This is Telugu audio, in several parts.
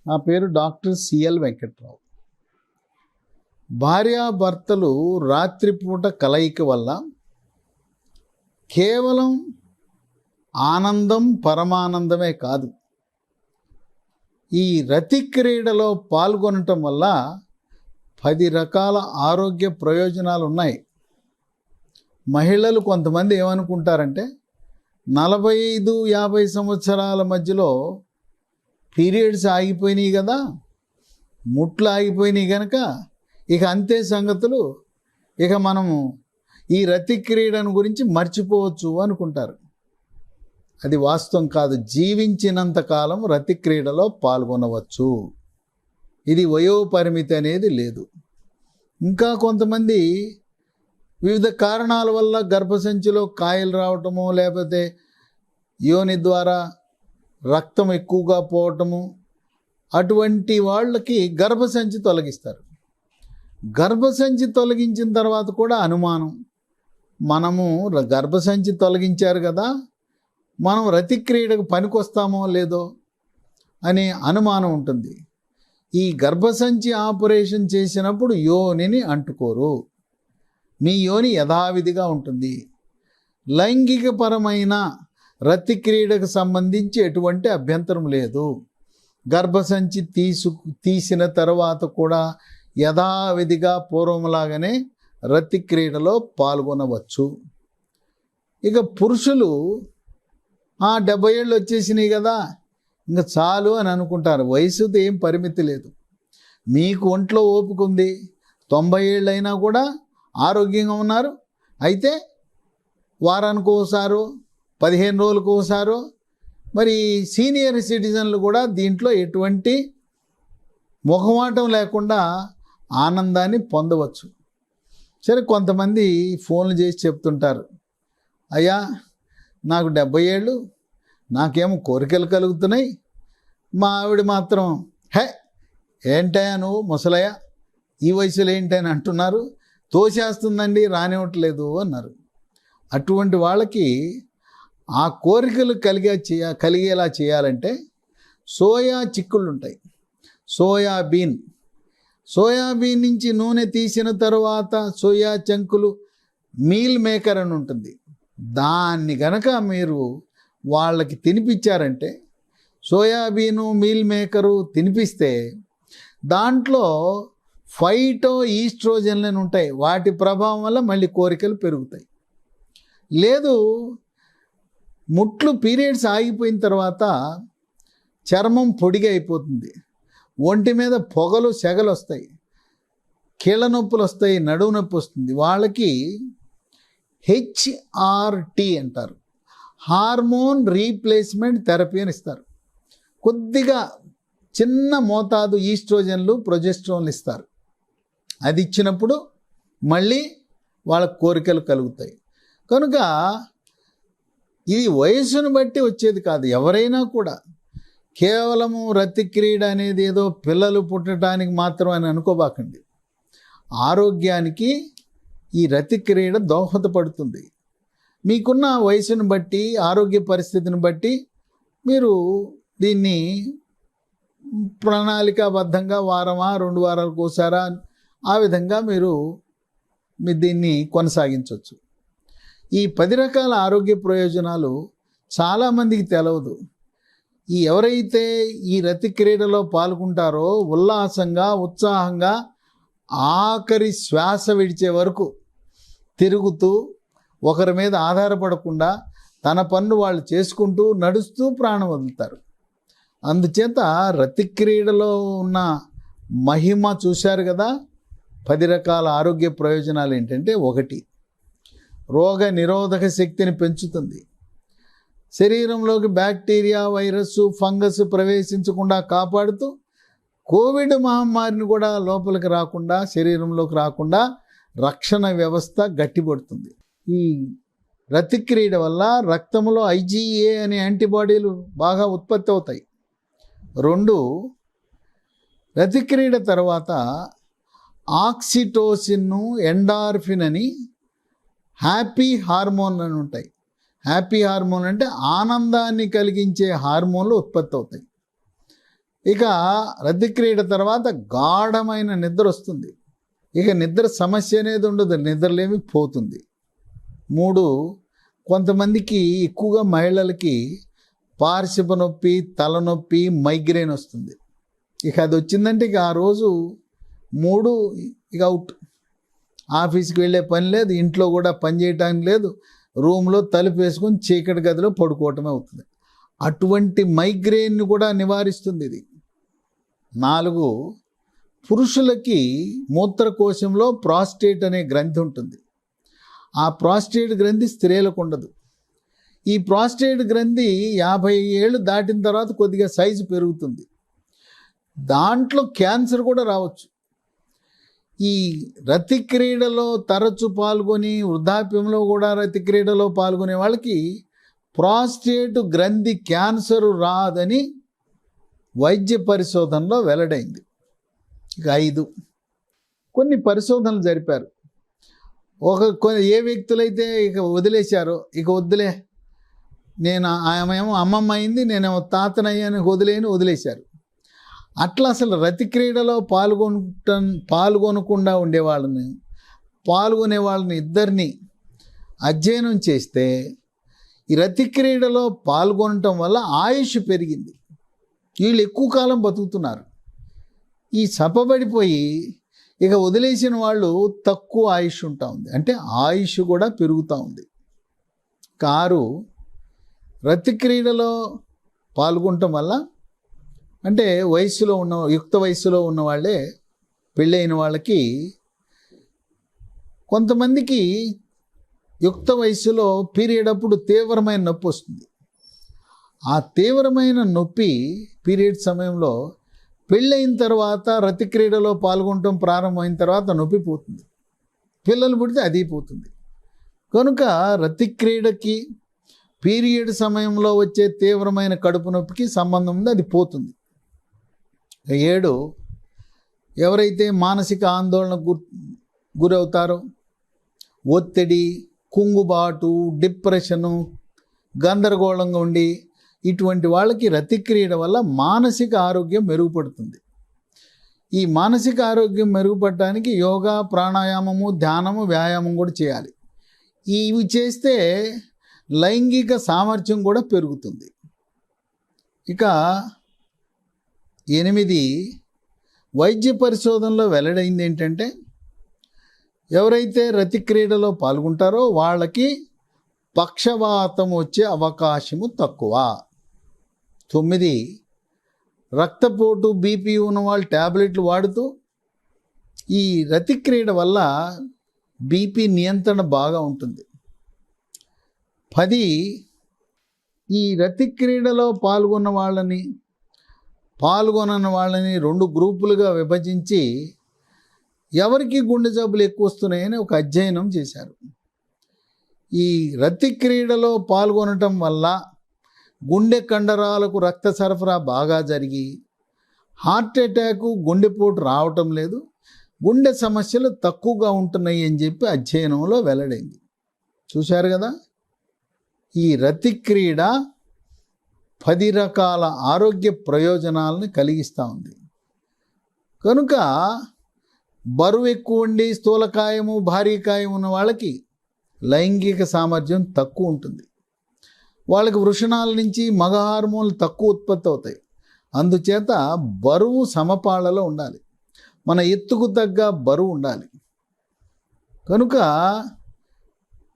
నా పేరు డాక్టర్ సిఎల్ వెంకట్రావు. భార్యాభర్తలు రాత్రిపూట కలయిక వల్ల కేవలం ఆనందం, పరమానందమే కాదు, ఈ రతి క్రీడలో పాల్గొనటం వల్ల 10 రకాల ఆరోగ్య ప్రయోజనాలు ఉన్నాయి. మహిళలు కొంతమంది ఏమనుకుంటారంటే 45-50 సంవత్సరాల మధ్యలో పీరియడ్స్ ఆగిపోయినాయి కదా, ముట్లు ఆగిపోయినాయి కనుక ఇక అంతే సంగతులు, ఇక మనము ఈ రతి క్రీడను గురించి మర్చిపోవచ్చు అనుకుంటారు. అది వాస్తవం కాదు. జీవించినంత కాలం రతి క్రీడలో పాల్గొనవచ్చు. ఇది వయోపరిమితి అనేది లేదు. ఇంకా కొంతమంది వివిధ కారణాల వల్ల గర్భసంచిలో కాయలు రావటము, లేకపోతే యోని ద్వారా రక్తం ఎక్కువగా పోవటము, అటువంటి వాళ్ళకి గర్భసంచి తొలగిస్తారు. గర్భసంచి తొలగించిన తర్వాత కూడా అనుమానం, మనము గర్భసంచి తొలగించారు కదా, మనం రతి క్రీడకు పనికొస్తామో లేదో అనే అనుమానం ఉంటుంది. ఈ గర్భసంచి ఆపరేషన్ చేసినప్పుడు యోనిని అంటుకోరు. మీ యోని యథావిధిగా ఉంటుంది. లైంగికపరమైన రతి క్రీడకు సంబంధించి ఎటువంటి అభ్యంతరం లేదు. గర్భసంచి తీసిన తర్వాత కూడా యథావిధిగా పూర్వంలాగానే రతి క్రీడలో పాల్గొనవచ్చు. ఇక పురుషులు 70 ఏళ్ళు వచ్చేసినాయి కదా, ఇంకా చాలు అని అనుకుంటారు. వయసుతో ఏం పరిమితి లేదు. మీకు ఒంట్లో ఓపిక ఉంది, 90 ఏళ్ళు అయినా కూడా ఆరోగ్యంగా ఉన్నారు. అయితే వారానికి ఒకసారో 15 రోజులకు ఒకసారో, మరి సీనియర్ సిటిజన్లు కూడా దీంట్లో ఎటువంటి మొహమాటం లేకుండా ఆనందాన్ని పొందవచ్చు. సరే, కొంతమంది ఫోన్లు చేసి చెప్తుంటారు, అయ్యా నాకు 70 ఏళ్ళు, నాకేమో కోరికలు కలుగుతున్నాయి, మా ఆవిడ మాత్రం ఏంటయ్యా నువ్వు ముసలయ్య, ఈ వయసులో ఏంటని అంటున్నారు, తోసేస్తుందండి, రానివ్వట్లేదు అన్నారు. అటువంటి వాళ్ళకి ఆ కోరికలు కలిగేలా చేయాలంటే సోయా చిక్కుళ్ళు ఉంటాయి. సోయాబీన్ నుంచి నూనె తీసిన తర్వాత సోయా చంకులు మీల్ మేకర్ అని ఉంటుంది. దాన్ని గనక మీరు వాళ్ళకి తినిపించారంటే, సోయాబీను మీల్ మేకరు తినిపిస్తే దాంట్లో ఫైటో ఈస్ట్రోజన్లు ఉంటాయి. వాటి ప్రభావం వల్ల మళ్ళీ కోరికలు పెరుగుతాయి. లేదు, ముట్లు పీరియడ్స్ ఆగిపోయిన తర్వాత చర్మం పొడిగా అయిపోతుంది, ఒంటి మీద పొగలు సెగలు వస్తాయి, కీళ్ళ నొప్పులు వస్తాయి, నడువు నొప్పి వస్తుంది. వాళ్ళకి HRT అంటారు, హార్మోన్ రీప్లేస్మెంట్ థెరపీ అని ఇస్తారు. కొద్దిగా చిన్న మోతాదు ఈస్ట్రోజన్లు, ప్రొజెస్ట్రాన్లు ఇస్తారు. అది ఇచ్చినప్పుడు మళ్ళీ వాళ్ళ కోరికలు కలుగుతాయి. కనుక ఇది వయసును బట్టి వచ్చేది కాదు. ఎవరైనా కూడా కేవలము రతి క్రీడ అనేది ఏదో పిల్లలు పుట్టడానికి మాత్రం అని అనుకోబాకండి. ఆరోగ్యానికి ఈ రతి క్రీడ దోహదపడుతుంది. మీకున్న వయసును బట్టి, ఆరోగ్య పరిస్థితిని బట్టి మీరు దీన్ని ప్రణాళికాబద్ధంగా వారమా 2 వారాలకు ఒకసారా ఆ విధంగా మీరు దీన్ని కొనసాగించవచ్చు. ఈ 10 రకాల ఆరోగ్య ప్రయోజనాలు చాలామందికి తెలవదు. ఎవరైతే ఈ రతి క్రీడలో పాల్గొంటారో ఉల్లాసంగా, ఉత్సాహంగా ఆఖరి శ్వాస విడిచే వరకు తిరుగుతూ, ఒకరి మీద ఆధారపడకుండా తన పనులు వాళ్ళు చేసుకుంటూ నడుస్తూ ప్రాణం వదులుతారు. అందుచేత రతి క్రీడలో ఉన్న మహిమ చూశారు కదా. 10 రకాల ఆరోగ్య ప్రయోజనాలు ఏంటంటే, 1, రోగ నిరోధక శక్తిని పెంచుతుంది. శరీరంలోకి బ్యాక్టీరియా, వైరస్, ఫంగస్ ప్రవేశించకుండా కాపాడుతూ కోవిడ్ మహమ్మారిని కూడా లోపలికి రాకుండా, శరీరంలోకి రాకుండా రక్షణ వ్యవస్థ గట్టిపడుతుంది. ఈ రతి క్రీడ వల్ల రక్తంలో IgA అనే యాంటీబాడీలు బాగా ఉత్పత్తి అవుతాయి. 2, రతి క్రీడ తర్వాత ఆక్సిటోసిన్, ఎండార్ఫిన్ అని హ్యాపీ హార్మోన్ అని ఉంటాయి. హ్యాపీ హార్మోన్ అంటే ఆనందాన్ని కలిగించే హార్మోన్లు ఉత్పత్తి అవుతాయి. ఇక రతి క్రీడ తర్వాత గాఢమైన నిద్ర వస్తుంది. ఇక నిద్ర సమస్య అనేది ఉండదు, నిద్రలేమి పోతుంది. 3, కొంతమందికి ఎక్కువగా మహిళలకి పార్శ్వ నొప్పి, తలనొప్పి, మైగ్రేన్ వస్తుంది. ఇక అది వచ్చిందంటే ఇక ఆ రోజు 3 ఇక అవుట్. ఆఫీస్కి వెళ్ళే పని లేదు, ఇంట్లో కూడా పని చేయటానికి లేదు, రూమ్లో తలుపు వేసుకొని చీకటి గదిలో పడుకోవటమే అవుతుంది. అటువంటి మైగ్రేన్ని కూడా నివారిస్తుంది ఇది. 4, పురుషులకి మూత్రకోశంలో ప్రాస్టేట్ అనే గ్రంథి ఉంటుంది. ఆ ప్రాస్టేట్ గ్రంథి స్త్రీలకు ఉండదు. ఈ ప్రాస్టేట్ గ్రంథి 50 ఏళ్ళు దాటిన తర్వాత కొద్దిగా సైజు పెరుగుతుంది. దాంట్లో క్యాన్సర్ కూడా రావచ్చు. ఈ రతి క్రీడలో తరచు పాల్గొని వృద్ధాప్యంలో కూడా రతి క్రీడలో పాల్గొనే వాళ్ళకి ప్రాస్టేట్ గ్రంథి క్యాన్సర్ రాదని వైద్య పరిశోధనలో వెల్లడైంది. ఇక 5, కొన్ని పరిశోధనలు జరిపారు. ఏ వ్యక్తులైతే ఇక వదిలేశారో, ఇక వద్దులే, నేను ఆమెమో అమ్మమ్మ అయింది, నేనేమో తాతనయ్యాను, వదిలేశారు. అట్లా అసలు రతి క్రీడలో పాల్గొనకుండా పాల్గొనే వాళ్ళని ఇద్దరిని అధ్యయనం చేస్తే ఈ రతి క్రీడలో పాల్గొనటం వల్ల ఆయుష్ పెరిగింది. వీళ్ళు ఎక్కువ కాలం బతుకుతున్నారు. ఈ సపబడిపోయి ఇక వదిలేసిన వాళ్ళు తక్కువ ఆయుష్ ఉంటా ఉంది, అంటే ఆయుష్ కూడా పెరుగుతూ ఉంది. 6, రతి క్రీడలో పాల్గొనటం వల్ల, అంటే యుక్త వయస్సులో ఉన్న వాళ్ళే, పెళ్ళైన వాళ్ళకి కొంతమందికి యుక్త వయస్సులో పీరియడ్ అప్పుడు తీవ్రమైన నొప్పి వస్తుంది. ఆ తీవ్రమైన నొప్పి పీరియడ్ సమయంలో పెళ్ళైన తర్వాత రతి క్రీడలో పాల్గొనటం ప్రారంభమైన తర్వాత నొప్పి పోతుంది. పిల్లలు పుడితే అది పోతుంది. కనుక రతి క్రీడకి పీరియడ్ సమయంలో వచ్చే తీవ్రమైన కడుపు నొప్పికి సంబంధం ఉంది, అది పోతుంది. 7, ఎవరైతే మానసిక ఆందోళనకు గురవుతారో, ఒత్తిడి, కుంగుబాటు, డిప్రెషను, గందరగోళంగా ఉండి ఇటువంటి వాళ్ళకి రతి క్రీడ వల్ల మానసిక ఆరోగ్యం మెరుగుపడుతుంది. ఈ మానసిక ఆరోగ్యం మెరుగుపడటానికి యోగా, ప్రాణాయామము, ధ్యానము, వ్యాయామం కూడా చేయాలి. ఇవి చేస్తే లైంగిక సామర్థ్యం కూడా పెరుగుతుంది. ఇక 8, వైద్య పరిశోధనలో వెల్లడైంది ఏంటంటే, ఎవరైతే రతి క్రీడలో పాల్గొంటారో వాళ్ళకి పక్షవాతం వచ్చే అవకాశము తక్కువ. 9, రక్తపోటు, బీపీ ఉన్న వాళ్ళు ట్యాబ్లెట్లు వాడుతూ ఈ రతి క్రీడ వల్ల బీపీ నియంత్రణ బాగా ఉంటుంది. 10, ఈ రతి క్రీడలో పాల్గొనని వాళ్ళని 2 గ్రూపులుగా విభజించి ఎవరికి గుండె జబ్బులు ఎక్కువ వస్తున్నాయని ఒక అధ్యయనం చేశారు. ఈ రతి క్రీడలో పాల్గొనటం వల్ల గుండె కండరాలకు రక్త సరఫరా బాగా జరిగి హార్ట్ అటాక్, గుండెపోటు రావటం లేదు, గుండె సమస్యలు తక్కువగా ఉంటున్నాయి అని చెప్పి అధ్యయనంలో వెల్లడైంది. చూశారు కదా, ఈ రతి క్రీడ 10 రకాల ఆరోగ్య ప్రయోజనాలను కలిగిస్తూ ఉంది. కనుక బరువు ఎక్కువ ఉండి స్థూలకాయము, భారీకాయం ఉన్న వాళ్ళకి లైంగిక సామర్థ్యం తక్కువ ఉంటుంది. వాళ్ళకి వృషణాల నుంచి మగ హార్మోన్లు తక్కువ ఉత్పత్తి అవుతాయి. అందుచేత బరువు సమపాళ్లలో ఉండాలి, మన ఎత్తుకు తగ్గ బరువు ఉండాలి. కనుక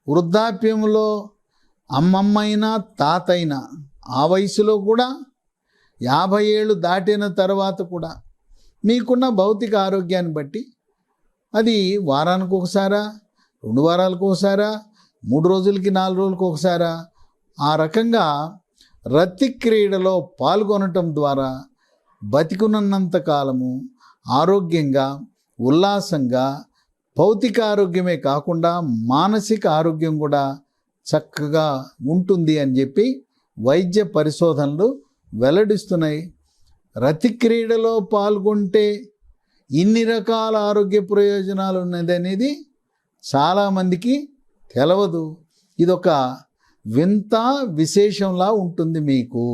వృద్ధాప్యంలో అమ్మమ్మైనా తాతైనా ఆ వయసులో కూడా 50 ఏళ్ళు దాటిన తర్వాత కూడా మీకున్న భౌతిక ఆరోగ్యాన్ని బట్టి అది వారానికి ఒకసారా, 2 వారాలకు ఒకసారా, 3 రోజులకి 4 రోజులకు ఒకసారా, ఆ రకంగా రతి క్రీడలో పాల్గొనటం ద్వారా బతికున్నంత కాలము ఆరోగ్యంగా, ఉల్లాసంగా, భౌతిక ఆరోగ్యమే కాకుండా మానసిక ఆరోగ్యం కూడా చక్కగా ఉంటుంది అని చెప్పి వైద్య పరిశోధనలు వెల్లడిస్తున్నాయి. రతి క్రీడలో పాల్గొంటే ఇన్ని రకాల ఆరోగ్య ప్రయోజనాలు ఉన్నది అనేది చాలామందికి తెలవదు. ఇదొక వింత విశేషంలా ఉంటుంది మీకు.